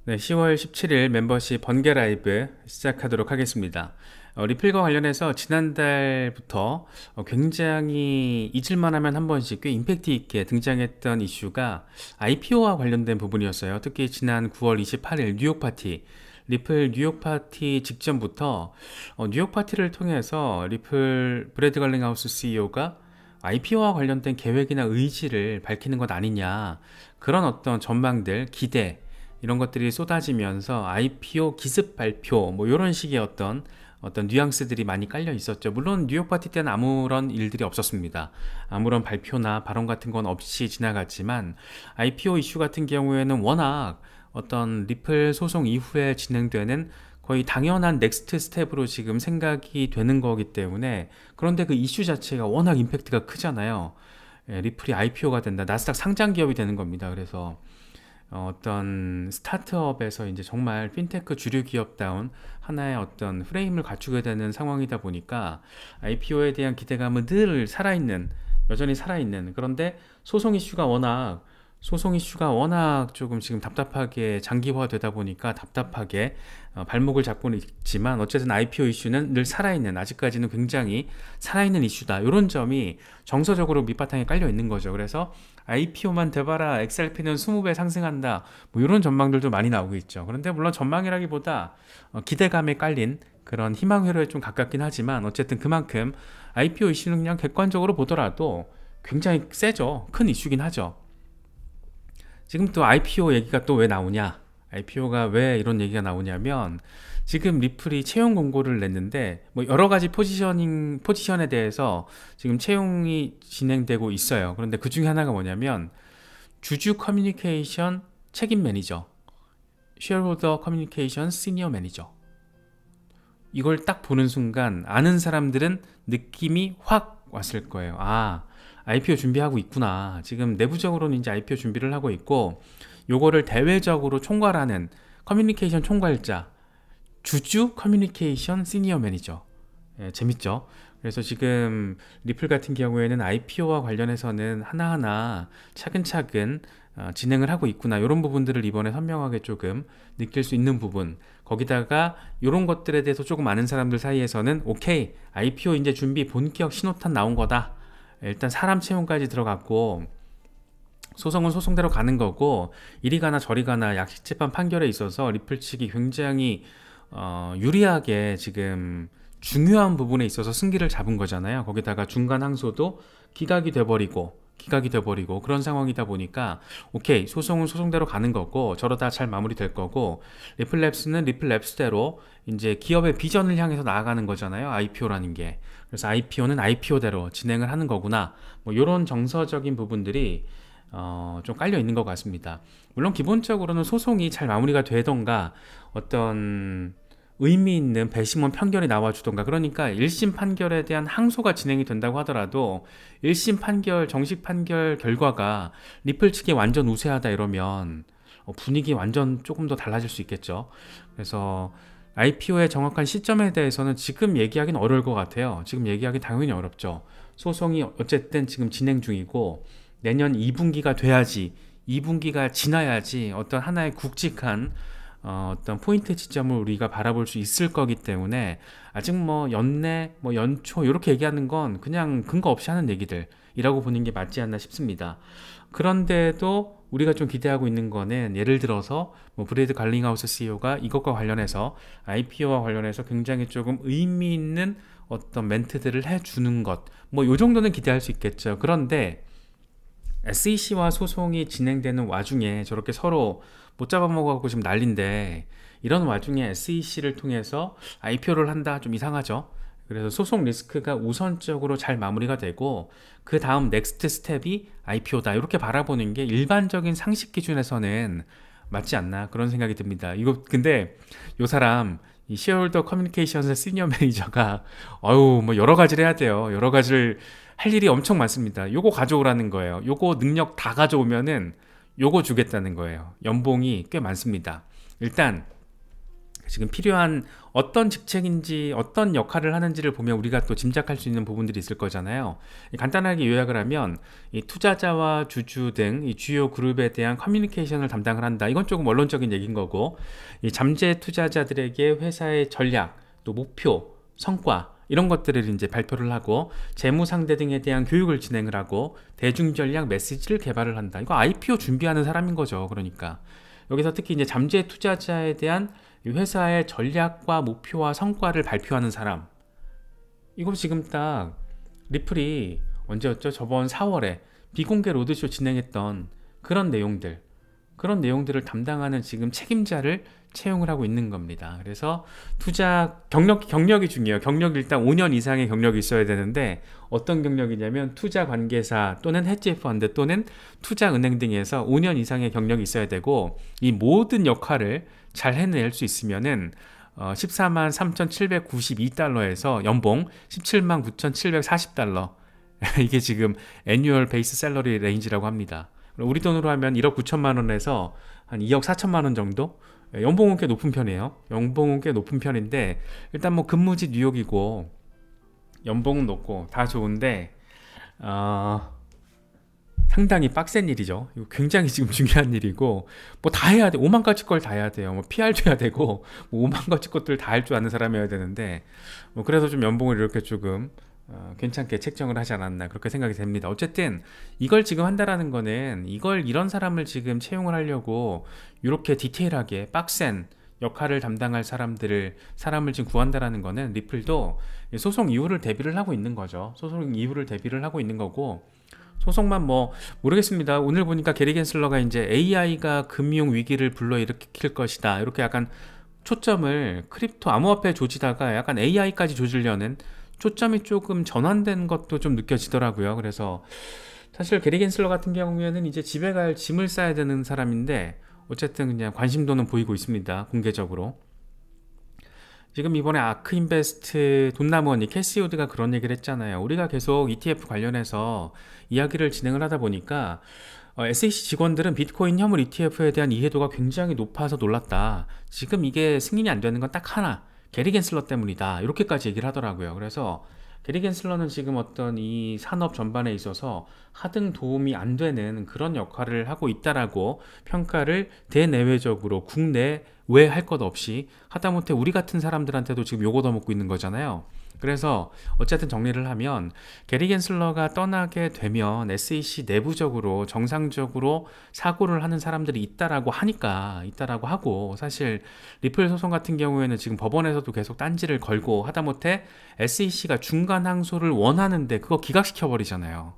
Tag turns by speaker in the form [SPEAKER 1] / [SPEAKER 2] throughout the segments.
[SPEAKER 1] 네, 10월 17일 멤버십 번개 라이브 시작하도록 하겠습니다. 리플과 관련해서 지난달부터 굉장히 잊을만 하면 한 번씩 꽤 임팩트 있게 등장했던 이슈가 IPO와 관련된 부분이었어요. 특히 지난 9월 28일 뉴욕 파티, 리플 뉴욕 파티 직전부터 뉴욕 파티를 통해서 리플 브래드 걸링하우스 CEO가 IPO와 관련된 계획이나 의지를 밝히는 것 아니냐, 그런 어떤 전망들, 기대 이런 것들이 쏟아지면서 IPO 기습 발표 뭐 이런 식의 어떤 뉘앙스들이 많이 깔려 있었죠. 물론 뉴욕 파티 때는 아무런 일들이 없었습니다. 아무런 발표나 발언 같은 건 없이 지나갔지만 IPO 이슈 같은 경우에는 워낙 어떤 리플 소송 이후에 진행되는 거의 당연한 넥스트 스텝으로 지금 생각이 되는 거기 때문에, 그런데 그 이슈 자체가 워낙 임팩트가 크잖아요. 리플이 IPO가 된다, 나스닥 상장 기업이 되는 겁니다. 그래서 어떤 스타트업에서 이제 정말 핀테크 주류 기업다운 하나의 어떤 프레임을 갖추게 되는 상황이다 보니까 IPO에 대한 기대감은 늘 살아있는, 여전히 살아있는. 그런데 소송 이슈가 워낙 조금 지금 답답하게 장기화되다 보니까 답답하게 발목을 잡고는 있지만, 어쨌든 IPO 이슈는 늘 살아있는, 아직까지는 굉장히 살아있는 이슈다, 이런 점이 정서적으로 밑바탕에 깔려 있는 거죠. 그래서 IPO만 돼봐라, XRP는 20배 상승한다, 뭐 이런 전망들도 많이 나오고 있죠. 그런데 물론 전망이라기보다 기대감에 깔린 그런 희망 회로에 좀 가깝긴 하지만, 어쨌든 그만큼 IPO 이슈는 그냥 객관적으로 보더라도 굉장히 세죠. 큰 이슈긴 하죠. 지금 또 IPO 얘기가 또 왜 나오냐? IPO가 왜 이런 얘기가 나오냐면, 지금 리플이 채용 공고를 냈는데 뭐 여러 가지 포지션에 대해서 지금 채용이 진행되고 있어요. 그런데 그 중에 하나가 뭐냐면 주주 커뮤니케이션 책임 매니저, 쉐어홀더 커뮤니케이션 시니어 매니저. 이걸 딱 보는 순간 아는 사람들은 느낌이 확 왔을 거예요. 아, IPO 준비하고 있구나. 지금 내부적으로는 이제 IPO 준비를 하고 있고, 요거를 대외적으로 총괄하는 커뮤니케이션 총괄자, 주주 커뮤니케이션 시니어 매니저. 재밌죠? 그래서 지금 리플 같은 경우에는 IPO와 관련해서는 하나하나 차근차근 진행을 하고 있구나, 이런 부분들을 이번에 선명하게 조금 느낄 수 있는 부분, 거기다가 이런 것들에 대해서 조금 아는 사람들 사이에서는 오케이, IPO 이제 준비 본격 신호탄 나온 거다, 일단 사람 채용까지 들어갔고 소송은 소송대로 가는 거고, 이리 가나 저리 가나 약식재판 판결에 있어서 리플 측이 굉장히 유리하게 지금 중요한 부분에 있어서 승기를 잡은 거잖아요. 거기다가 중간 항소도 기각이 돼버리고 그런 상황이다 보니까 오케이, 소송은 소송대로 가는 거고 저러다 잘 마무리될 거고, 리플랩스는 리플랩스대로 이제 기업의 비전을 향해서 나아가는 거잖아요, IPO라는 게. 그래서 IPO는 IPO대로 진행을 하는 거구나, 뭐 이런 정서적인 부분들이 좀 깔려 있는 것 같습니다. 물론 기본적으로는 소송이 잘 마무리가 되던가, 어떤 의미 있는 배심원 판결이 나와주던가, 그러니까 1심 판결에 대한 항소가 진행이 된다고 하더라도 1심 판결, 정식 판결 결과가 리플 측이 완전 우세하다 이러면 분위기 완전 조금 더 달라질 수 있겠죠. 그래서 IPO의 정확한 시점에 대해서는 지금 얘기하기는 어려울 것 같아요. 지금 얘기하기 당연히 어렵죠. 소송이 어쨌든 지금 진행 중이고 내년 2분기가 돼야지, 2분기가 지나야지 어떤 하나의 굵직한 어떤 포인트 지점을 우리가 바라볼 수 있을 거기 때문에, 아직 뭐 연내, 뭐 연초 이렇게 얘기하는 건 그냥 근거 없이 하는 얘기들이라고 보는 게 맞지 않나 싶습니다. 그런데도 우리가 좀 기대하고 있는 거는, 예를 들어서 뭐 브래드 갈링하우스 CEO가 이것과 관련해서, IPO와 관련해서 굉장히 조금 의미 있는 어떤 멘트들을 해주는 것, 뭐 요 정도는 기대할 수 있겠죠. 그런데 SEC와 소송이 진행되는 와중에 저렇게 서로 못 잡아먹어갖고 지금 난린데, 이런 와중에 SEC를 통해서 IPO를 한다, 좀 이상하죠. 그래서 소송 리스크가 우선적으로 잘 마무리가 되고 그 다음 넥스트 스텝이 IPO다, 이렇게 바라보는 게 일반적인 상식 기준에서는 맞지 않나, 그런 생각이 듭니다. 이거 근데 요 사람, 이 쉐어홀더 커뮤니케이션스 시니어 매니저가 어유 뭐 여러 가지를 해야 돼요. 여러 가지를 할 일이 엄청 많습니다. 요거 가져오라는 거예요. 요거 능력 다 가져오면은 요거 주겠다는 거예요. 연봉이 꽤 많습니다. 일단 지금 필요한 어떤 직책인지 어떤 역할을 하는지를 보면 우리가 또 짐작할 수 있는 부분들이 있을 거잖아요. 간단하게 요약을 하면 이 투자자와 주주 등 이 주요 그룹에 대한 커뮤니케이션을 담당을 한다. 이건 조금 원론적인 얘기인 거고, 이 잠재 투자자들에게 회사의 전략, 또 목표, 성과 이런 것들을 이제 발표를 하고 재무 상대 등에 대한 교육을 진행을 하고 대중 전략 메시지를 개발을 한다. 이거 IPO 준비하는 사람인 거죠. 그러니까 여기서 특히 이제 잠재 투자자에 대한 회사의 전략과 목표와 성과를 발표하는 사람. 이거 지금 딱 리플이 언제였죠? 저번 4월에 비공개 로드쇼 진행했던 그런 내용들을 담당하는 지금 책임자를 채용을 하고 있는 겁니다. 그래서 투자 경력이 중요해요. 경력이 일단 5년 이상의 경력이 있어야 되는데, 어떤 경력이냐면 투자 관계사 또는 헤지 펀드 또는 투자 은행 등에서 5년 이상의 경력이 있어야 되고, 이 모든 역할을 잘 해낼 수 있으면은 14만 3,792달러에서 연봉 17만 9,740달러 이게 지금 애뉴얼 베이스 샐러리 레인지라고 합니다. 우리 돈으로 하면 1억 9천만 원에서 한 2억 4천만 원 정도? 연봉은 꽤 높은 편이에요. 연봉은 꽤 높은 편인데, 일단 뭐 근무지 뉴욕이고 연봉은 높고 다 좋은데 상당히 빡센 일이죠. 이거 굉장히 지금 중요한 일이고, 뭐 다 해야 돼. 5만 가지 걸 다 해야 돼요. 뭐 PR도 해야 되고, 뭐 5만 가지 것들 다 할 줄 아는 사람이어야 되는데, 뭐 그래서 좀 연봉을 이렇게 조금 괜찮게 책정을 하지 않았나, 그렇게 생각이 됩니다. 어쨌든 이걸 지금 한다라는 거는, 이런 사람을 지금 채용을 하려고 이렇게 디테일하게 빡센 역할을 담당할 사람을 지금 구한다라는 거는, 리플도 소송 이후를 대비를 하고 있는 거죠. 소송 이후를 대비를 하고 있는 거고, 소송만 뭐 모르겠습니다. 오늘 보니까 게리 겐슬러가 이제 AI가 금융 위기를 불러일으킬 것이다, 이렇게 약간 초점을 크립토 암호화폐 조지다가 약간 AI까지 조지려는 초점이 조금 전환된 것도 좀 느껴지더라고요. 그래서 사실 게리 겐슬러 같은 경우에는 이제 집에 갈 짐을 싸야 되는 사람인데, 어쨌든 그냥 관심도는 보이고 있습니다. 공개적으로. 지금 이번에 아크 인베스트 돈나무언니 캐시 우드가 그런 얘기를 했잖아요. 우리가 계속 ETF 관련해서 이야기를 진행을 하다 보니까 SEC 직원들은 비트코인 현물 ETF에 대한 이해도가 굉장히 높아서 놀랐다. 지금 이게 승인이 안 되는 건 딱 하나, 게리 겐슬러 때문이다, 이렇게까지 얘기를 하더라고요. 그래서 게리 겐슬러는 지금 어떤 이 산업 전반에 있어서 하등 도움이 안 되는 그런 역할을 하고 있다라고 평가를 대내외적으로 국내외 할 것 없이, 하다못해 우리 같은 사람들한테도 지금 욕 얻어먹고 있는 거잖아요. 그래서 어쨌든 정리를 하면, 게리 겐슬러가 떠나게 되면 SEC 내부적으로 정상적으로 사고를 하는 사람들이 있다라고 하고, 사실 리플 소송 같은 경우에는 지금 법원에서도 계속 딴지를 걸고, 하다못해 SEC가 중간 항소를 원하는데 그거 기각시켜 버리잖아요.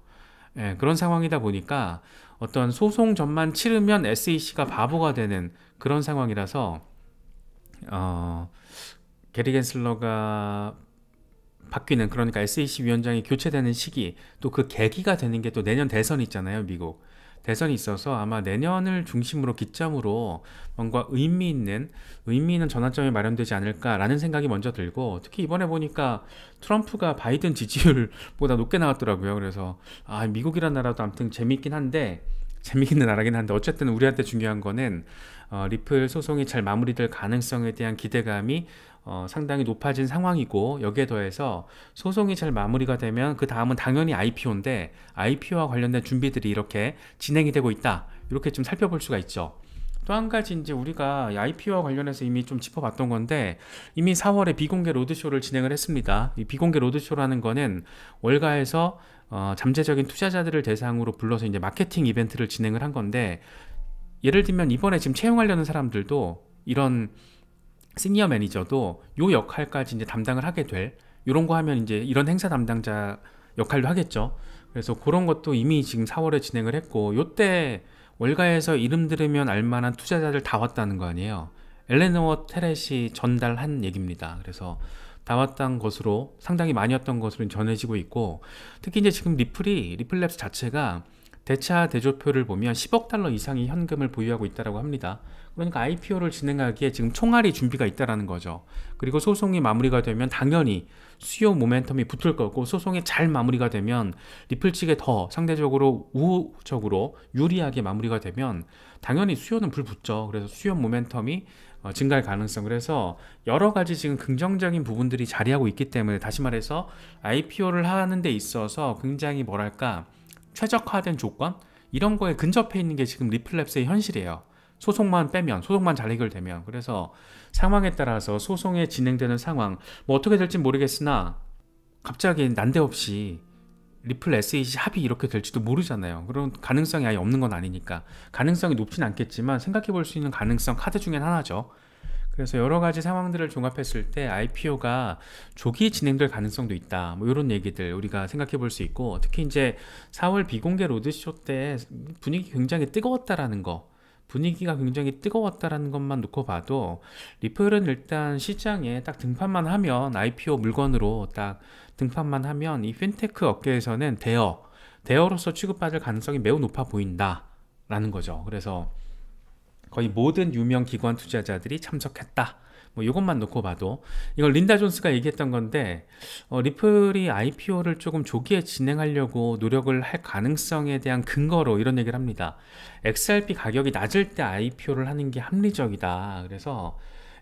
[SPEAKER 1] 예, 그런 상황이다 보니까 어떤 소송 전만 치르면 SEC가 바보가 되는 그런 상황이라서, 게리 겐슬러가 바뀌는, 그러니까 SEC 위원장이 교체되는 시기, 또 그 계기가 되는 게 또 내년 대선이 있잖아요. 미국 대선이 있어서 아마 내년을 중심으로 기점으로 뭔가 의미 있는 전환점이 마련되지 않을까라는 생각이 먼저 들고, 특히 이번에 보니까 트럼프가 바이든 지지율보다 높게 나왔더라고요. 그래서 미국이란 나라도 아무튼 재밌긴 한데, 재미있는 나라긴 한데, 어쨌든 우리한테 중요한 거는 리플 소송이 잘 마무리될 가능성에 대한 기대감이 상당히 높아진 상황이고, 여기에 더해서 소송이 잘 마무리가 되면 그 다음은 당연히 IPO인데, IPO와 관련된 준비들이 이렇게 진행이 되고 있다, 이렇게 좀 살펴볼 수가 있죠. 또 한 가지 이제 우리가 IPO와 관련해서 이미 좀 짚어봤던 건데, 이미 4월에 비공개 로드쇼를 진행을 했습니다. 이 비공개 로드쇼라는 거는 월가에서 잠재적인 투자자들을 대상으로 불러서 이제 마케팅 이벤트를 진행을 한 건데, 예를 들면 이번에 지금 채용하려는 사람들도, 이런 시니어 매니저도 요 역할까지 이제 담당을 하게 될, 이런 거 하면 이제 이런 행사 담당자 역할도 하겠죠. 그래서 그런 것도 이미 지금 4월에 진행을 했고, 요때 월가에서 이름 들으면 알만한 투자자들 다 왔다는 거 아니에요. 엘레노어 테렛이 전달한 얘기입니다. 그래서 다 왔던 것으로, 상당히 많이 왔던 것으로 전해지고 있고, 특히 이제 지금 리플랩스 자체가 대차 대조표를 보면 10억 달러 이상의 현금을 보유하고 있다고 합니다. 그러니까 IPO를 진행하기에 지금 총알이 준비가 있다는 거죠. 그리고 소송이 마무리가 되면 당연히 수요 모멘텀이 붙을 거고, 소송이 잘 마무리가 되면 리플 측에 더 상대적으로 우호적으로 유리하게 마무리가 되면 당연히 수요는 불붙죠. 그래서 수요 모멘텀이 증가할 가능성, 그래서 여러 가지 지금 긍정적인 부분들이 자리하고 있기 때문에, 다시 말해서 IPO를 하는 데 있어서 굉장히 뭐랄까 최적화된 조건, 이런 거에 근접해 있는 게 지금 리플랩스의 현실이에요. 소송만 빼면, 소송만 잘 해결되면. 그래서 상황에 따라서 소송에 진행되는 상황 뭐 어떻게 될지 모르겠으나 갑자기 난데없이 리플 SEC 합의 이렇게 될지도 모르잖아요. 그런 가능성이 아예 없는 건 아니니까. 가능성이 높진 않겠지만 생각해 볼 수 있는 가능성 카드 중에 하나죠. 그래서 여러 가지 상황들을 종합했을 때 IPO가 조기 진행될 가능성도 있다, 뭐 이런 얘기들 우리가 생각해 볼 수 있고, 특히 이제 4월 비공개 로드쇼 때 분위기 굉장히 뜨거웠다라는 거, 분위기가 굉장히 뜨거웠다라는 것만 놓고 봐도 리플은 일단 시장에 딱 등판만 하면, IPO 물건으로 딱 등판만 하면 이 핀테크 업계에서는 대어로서 취급받을 가능성이 매우 높아 보인다라는 거죠. 그래서 거의 모든 유명 기관 투자자들이 참석했다, 뭐 이것만 놓고 봐도, 이걸 린다 존스가 얘기했던 건데, 리플이 IPO를 조금 조기에 진행하려고 노력을 할 가능성에 대한 근거로 이런 얘기를 합니다. XRP 가격이 낮을 때 IPO를 하는 게 합리적이다. 그래서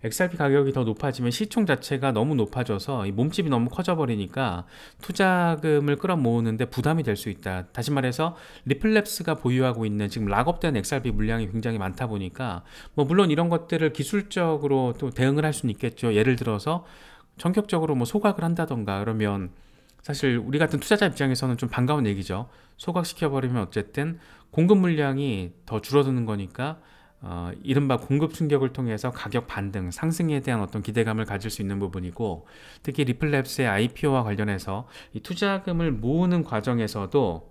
[SPEAKER 1] XRP 가격이 더 높아지면 시총 자체가 너무 높아져서 이 몸집이 너무 커져버리니까 투자금을 끌어모으는데 부담이 될 수 있다. 다시 말해서 리플랩스가 보유하고 있는 지금 락업된 XRP 물량이 굉장히 많다 보니까, 뭐 물론 이런 것들을 기술적으로 또 대응을 할 수는 있겠죠. 예를 들어서 전격적으로 뭐 소각을 한다던가, 그러면 사실 우리 같은 투자자 입장에서는 좀 반가운 얘기죠. 소각시켜버리면 어쨌든 공급 물량이 더 줄어드는 거니까 이른바 공급 충격을 통해서 가격 반등, 상승에 대한 어떤 기대감을 가질 수 있는 부분이고, 특히 리플랩스의 IPO와 관련해서 이 투자금을 모으는 과정에서도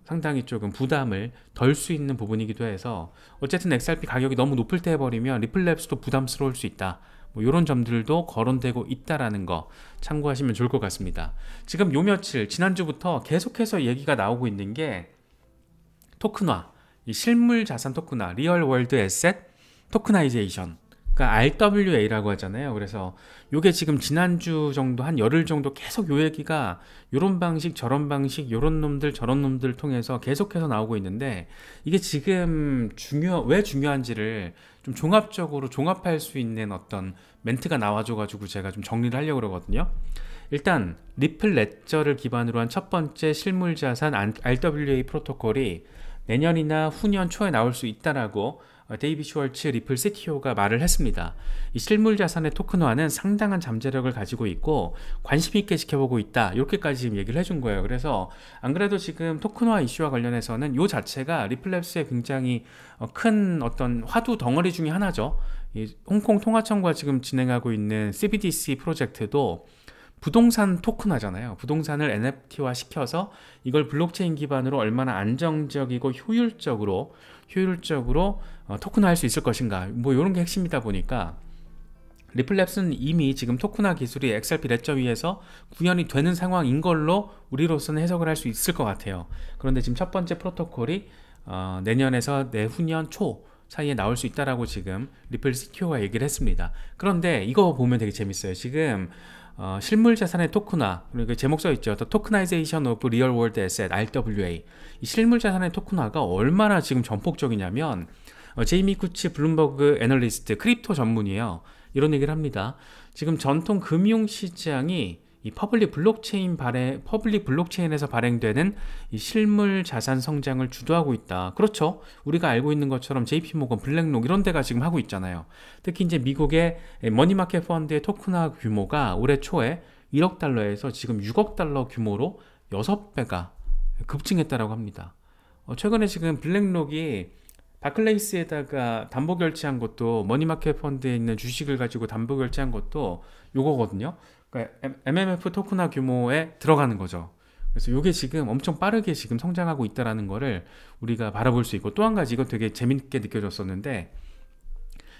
[SPEAKER 1] 상당히 조금 부담을 덜 수 있는 부분이기도 해서, 어쨌든 XRP 가격이 너무 높을 때 해버리면 리플랩스도 부담스러울 수 있다, 뭐 이런 점들도 거론되고 있다라는 거 참고하시면 좋을 것 같습니다. 지금 요 며칠 지난주부터 계속해서 얘기가 나오고 있는 게 토큰화, 이 실물 자산 토큰화, 리얼 월드 에셋 토크나이제이션, 그러니까 RWA라고 하잖아요. 그래서 요게 지금 지난주 정도 한 열흘 정도 계속 요 얘기가 요런 방식 저런 방식, 요런 놈들 저런 놈들 통해서 계속해서 나오고 있는데, 이게 지금 왜 중요한지를 좀 종합적으로 종합할 수 있는 어떤 멘트가 나와줘 가지고 제가 좀 정리를 하려고 그러거든요. 일단 리플 레저를 기반으로 한 첫 번째 실물 자산 RWA 프로토콜이 내년이나 후년 초에 나올 수 있다라고 데이비 슈월츠 리플 CTO가 말을 했습니다. 이 실물 자산의 토큰화는 상당한 잠재력을 가지고 있고 관심 있게 지켜보고 있다, 이렇게까지 지금 얘기를 해준 거예요. 그래서 안 그래도 지금 토큰화 이슈와 관련해서는 요 자체가 리플랩스의 굉장히 큰 어떤 화두 덩어리 중에 하나죠. 이 홍콩 통화청과 지금 진행하고 있는 CBDC 프로젝트도 부동산 토큰화잖아요. 부동산을 NFT화 시켜서 이걸 블록체인 기반으로 얼마나 안정적이고 효율적으로 토큰화할 수 있을 것인가, 뭐 이런 게 핵심이다 보니까 리플랩스는 이미 지금 토큰화 기술이 XRP 레저 위에서 구현이 되는 상황인 걸로 우리로서는 해석을 할 수 있을 것 같아요. 그런데 지금 첫 번째 프로토콜이 내년에서 내후년 초 사이에 나올 수 있다라고 지금 리플 CTO가 얘기를 했습니다. 그런데 이거 보면 되게 재밌어요. 지금 실물 자산의 토큰화, 그리고 제목 써 있죠. The Tokenization of Real World Asset (RWA). 이 실물 자산의 토큰화가 얼마나 지금 전폭적이냐면, 제이미 쿠치 블룸버그 애널리스트, 크립토 전문이에요. 이런 얘기를 합니다. 지금 전통 금융 시장이 이 퍼블릭 블록체인에서 발행되는 이 실물 자산 성장을 주도하고 있다. 그렇죠. 우리가 알고 있는 것처럼 JP모건, 블랙록 이런 데가 지금 하고 있잖아요. 특히 이제 미국의 머니마켓 펀드의 토큰화 규모가 올해 초에 1억 달러에서 지금 6억 달러 규모로 6배가 급증했다라고 합니다. 최근에 지금 블랙록이 바클레이스에다가 담보 결제한 것도, 머니마켓 펀드에 있는 주식을 가지고 담보 결제한 것도 요거거든요. 그러니까 MMF 토큰화 규모에 들어가는 거죠. 그래서 이게 지금 엄청 빠르게 지금 성장하고 있다라는 거를 우리가 바라볼 수 있고, 또 한 가지 이거 되게 재밌게 느껴졌었는데,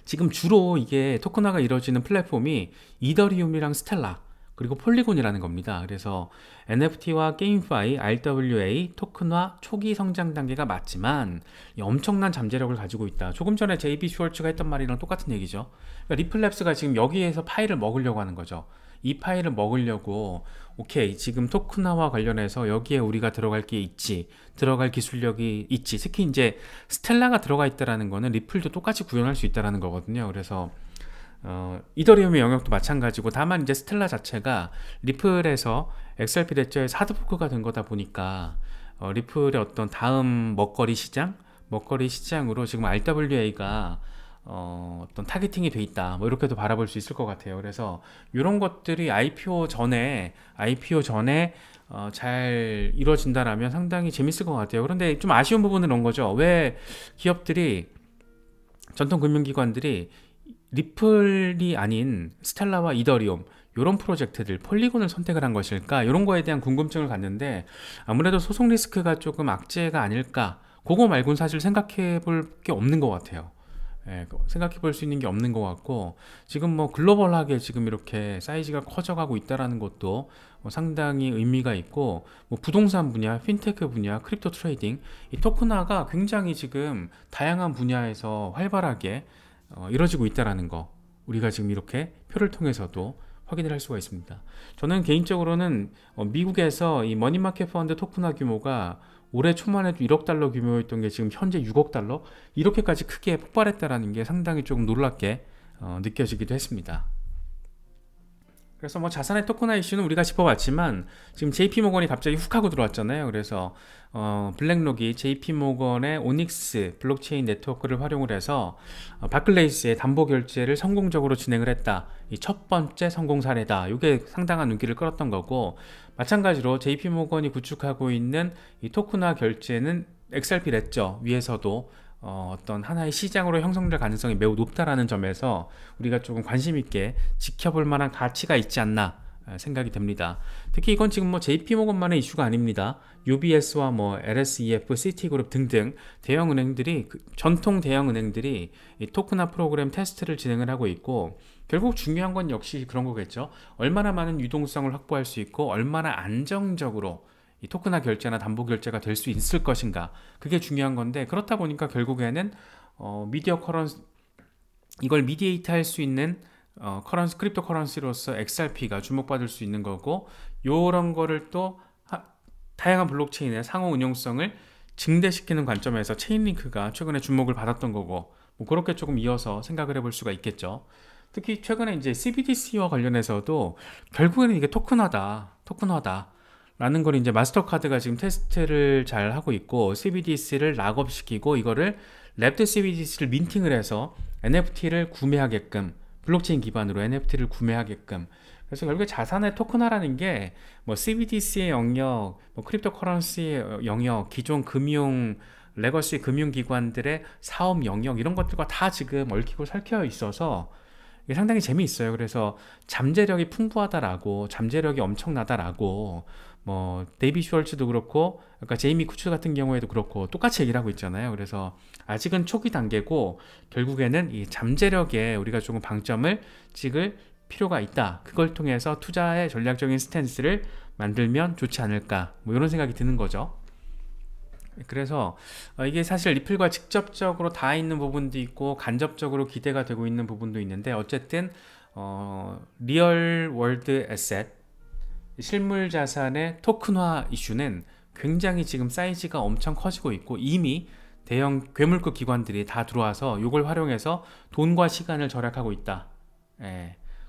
[SPEAKER 1] 지금 주로 이게 토큰화가 이루어지는 플랫폼이 이더리움이랑 스텔라, 그리고 폴리곤이라는 겁니다. 그래서 NFT와 게임파이, RWA, 토큰화 초기 성장 단계가 맞지만 엄청난 잠재력을 가지고 있다. 조금 전에 JB 슈월츠가 했던 말이랑 똑같은 얘기죠. 그러니까 리플랩스가 지금 여기에서 파일을 먹으려고 하는 거죠. 이 파일을 먹으려고 오케이, 지금 토큰화와 관련해서 여기에 우리가 들어갈 게 있지, 들어갈 기술력이 있지. 특히 이제 스텔라가 들어가 있다라는 거는 리플도 똑같이 구현할 수 있다라는 거거든요. 그래서 이더리움의 영역도 마찬가지고, 다만 이제 스텔라 자체가 리플에서 XRP 대처에서 하드포크가 된 거다 보니까 리플의 어떤 다음 먹거리 시장으로 지금 RWA가 어떤 타겟팅이 돼 있다, 뭐 이렇게도 바라볼 수 있을 것 같아요. 그래서 이런 것들이 IPO 전에 잘 이루어진다라면 상당히 재밌을 것 같아요. 그런데 좀 아쉬운 부분은 그런 거죠. 왜 기업들이, 전통 금융기관들이 리플이 아닌 스텔라와 이더리움 이런 프로젝트들, 폴리곤을 선택을 한 것일까, 이런 거에 대한 궁금증을 갖는데, 아무래도 소송 리스크가 조금 악재가 아닐까, 그거 말고는 사실 생각해 볼 게 없는 것 같아요. 생각해 볼 수 있는 게 없는 것 같고, 지금 뭐 글로벌하게 지금 이렇게 사이즈가 커져가고 있다라는 것도 상당히 의미가 있고, 뭐 부동산 분야, 핀테크 분야, 크립토 트레이딩, 이 토큰화가 굉장히 지금 다양한 분야에서 활발하게 이루어지고 있다라는 거, 우리가 지금 이렇게 표를 통해서도 확인을 할 수가 있습니다. 저는 개인적으로는 미국에서 이 머니마켓 펀드 토큰화 규모가 올해 초만 해도 1억 달러 규모였던 게 지금 현재 6억 달러 이렇게까지 크게 폭발했다라는 게 상당히 조금 놀랍게 느껴지기도 했습니다. 그래서 뭐 자산의 토큰화 이슈는 우리가 짚어봤지만, 지금 JP모건이 갑자기 훅 하고 들어왔잖아요. 그래서 블랙록이 JP모건의 오닉스 블록체인 네트워크를 활용을 해서 바클레이스의 담보 결제를 성공적으로 진행을 했다. 이 첫 번째 성공 사례다. 이게 상당한 눈길을 끌었던 거고, 마찬가지로 JP모건이 구축하고 있는 이 토큰화 결제는 XRP 레저 위에서도 어떤 하나의 시장으로 형성될 가능성이 매우 높다라는 점에서 우리가 조금 관심 있게 지켜볼 만한 가치가 있지 않나 생각이 됩니다. 특히 이건 지금 뭐 JP모건만의 이슈가 아닙니다. UBS와 뭐 LSEF, 시티그룹 등등 대형 은행들이, 전통 대형 은행들이 이 토큰화 프로그램 테스트를 진행을 하고 있고, 결국 중요한 건 역시 그런 거겠죠. 얼마나 많은 유동성을 확보할 수 있고, 얼마나 안정적으로 이 토큰화 결제나 담보 결제가 될 수 있을 것인가, 그게 중요한 건데, 그렇다 보니까 결국에는 미디어 커런시, 이걸 미디에이트 할 수 있는 커런시, 크립토 커런시로서 XRP가 주목받을 수 있는 거고, 요런 거를 또 다양한 블록체인의 상호 운용성을 증대시키는 관점에서 체인링크가 최근에 주목을 받았던 거고, 뭐 그렇게 조금 이어서 생각을 해볼 수가 있겠죠. 특히 최근에 이제 CBDC와 관련해서도 결국에는 이게 토큰화다 라는 걸 이제 마스터카드가 지금 테스트를 잘 하고 있고, CBDC를 락업시키고 이거를 랩드 CBDC를 민팅을 해서 NFT를 구매하게끔, 블록체인 기반으로 NFT를 구매하게끔. 그래서 결국에 자산의 토큰화라는 게 뭐 CBDC의 영역, 뭐 크립토 커런시의 영역, 기존 금융 레거시 금융기관들의 사업 영역, 이런 것들과 다 지금 얽히고 설켜 있어서 이게 상당히 재미있어요. 그래서 잠재력이 풍부하다라고, 잠재력이 엄청나다라고, 뭐 데이비 슈월츠도 그렇고, 아까 제이미 쿠츠 같은 경우에도 그렇고 똑같이 얘기를 하고 있잖아요. 그래서 아직은 초기 단계고, 결국에는 이 잠재력에 우리가 조금 방점을 찍을 필요가 있다. 그걸 통해서 투자의 전략적인 스탠스를 만들면 좋지 않을까, 뭐 이런 생각이 드는 거죠. 그래서 이게 사실 리플과 직접적으로 닿아 있는 부분도 있고, 간접적으로 기대가 되고 있는 부분도 있는데, 어쨌든 리얼 월드 에셋, 실물 자산의 토큰화 이슈는 굉장히 지금 사이즈가 엄청 커지고 있고, 이미 대형 괴물급 기관들이 다 들어와서 이걸 활용해서 돈과 시간을 절약하고 있다.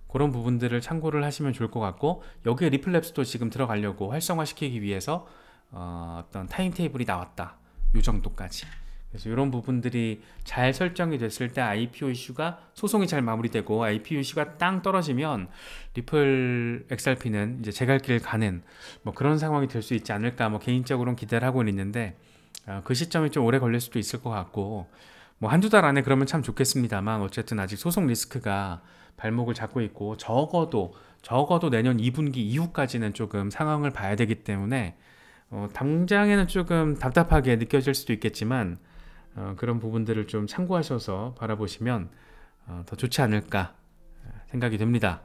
[SPEAKER 1] 그런 부분들을 참고를 하시면 좋을 것 같고, 여기에 리플랩스도 지금 들어가려고 활성화시키기 위해서 어떤 타임테이블이 나왔다, 이 정도까지. 그래서 이런 부분들이 잘 설정이 됐을 때 IPO 이슈가, 소송이 잘 마무리되고 IPO 이슈가 땅 떨어지면 리플 XRP는 이제 제갈 길을 가는 뭐 그런 상황이 될 수 있지 않을까, 뭐 개인적으로는 기대를 하고 있는데, 그 시점이 좀 오래 걸릴 수도 있을 것 같고, 뭐 한두 달 안에 그러면 참 좋겠습니다만, 어쨌든 아직 소송 리스크가 발목을 잡고 있고, 적어도 내년 2분기 이후까지는 조금 상황을 봐야 되기 때문에 당장에는 조금 답답하게 느껴질 수도 있겠지만, 그런 부분들을 좀 참고하셔서 바라보시면 더 좋지 않을까 생각이 됩니다.